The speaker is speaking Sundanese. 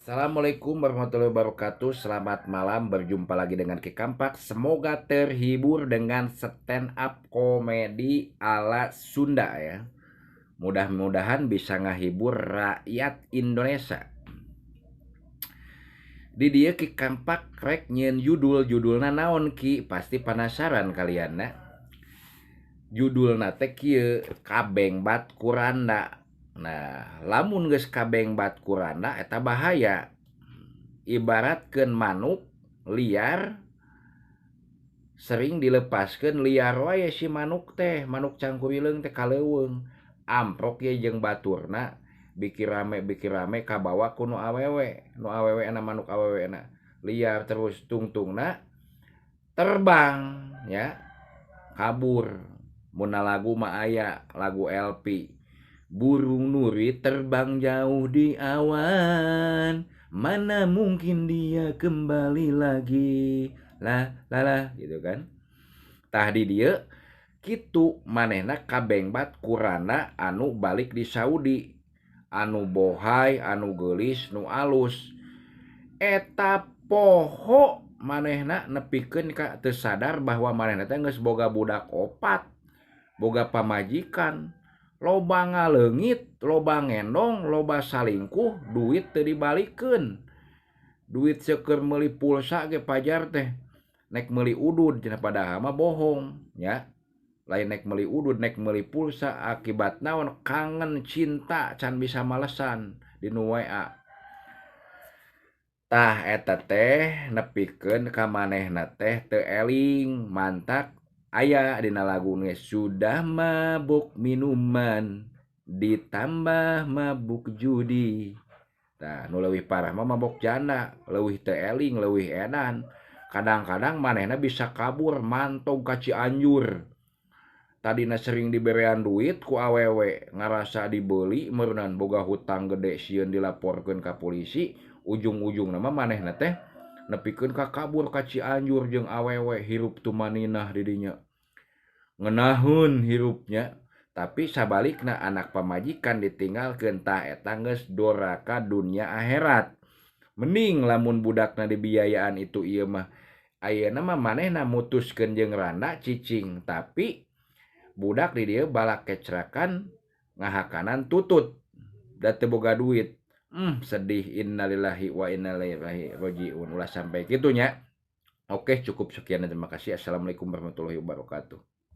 Assalamualaikum warahmatullahi wabarakatuh. Selamat malam, berjumpa lagi dengan Ki Kampak. Semoga terhibur dengan stand up komedi ala Sunda ya. Mudah-mudahan bisa ngahibur rakyat Indonesia. Di dia Ki Kampak rek nyen judulna naon Ki? Pasti penasaran kalian ya. Judulna teh kieu Kabeng Bat Kuranda. Nah, lamun geus kabeng bat kuranda eta bahaya. Ibaratkeun manuk liar sering dilepaskeun liar wae si manuk teh, manuk cangkurileung teh kaleuweung. Amprok ye jeung baturna bikir rame kabawa ku nu awewe na manuk awewe na liar terus tungtungna terbang ya kabur. Mun lagu mah aya lagu LP. Burung nuri terbang jauh di awan, mana mungkin dia kembali lagi. Lah gitu kan. Tah di dieu kitu manehna kabengbat kurana anu balik di Saudi. Anu bohay, anu geulis, nu alus. Eta poho manehna nepikeun ka teu sadar bahwa manehna teh geus boga budak opat, boga pamajikan. Loba ngaleungit, loba ngendong, loba salingkuh, duit teu dibalikeun. Duit seukeur meuli pulsa ge pajar teh nek meuli udud cenah padahal mah bohong ya. Lain nek meuli udud, nek meuli pulsa akibat naon? Kangen cinta can bisa malesan di nu WA. Tah eta teh nepikeun ka manehna teh teu eling mantak aya dina laguna sudah mabuk minuman ditambah mabuk judi. Nah, nu leuwih parah mah mabok janda, leuwih teu eling, leuwih edan. Kadang-kadang manehna bisa kabur mantog ka Cianjur. Tadina sering diberean duit ku awewe, ngarasa dibeuli meureunnan boga hutang gede sieun dilaporkeun ka polisi, ujung-ujungna mah manehna teh nepikeun ka kabur ka Cianjur jeung awewe hirup tumaninah di dinya. Ngeunahun hirupnya, tapi sabalikna anak pamajikan ditinggalkeun tah eta geus doraka dunia akhirat. Mending lamun budakna dibiayaan itu ieu mah ayeuna mah manehna mutuskeun jeung randa cicing, tapi budak di dieu balak kecerakan ngahakanan tutut da teu boga duit. Sedih, innalillahi wa inna ilaihi rajiun. Ulah sampai kitunya. Oke, cukup sekian dan terima kasih. Assalamualaikum warahmatullahi wabarakatuh.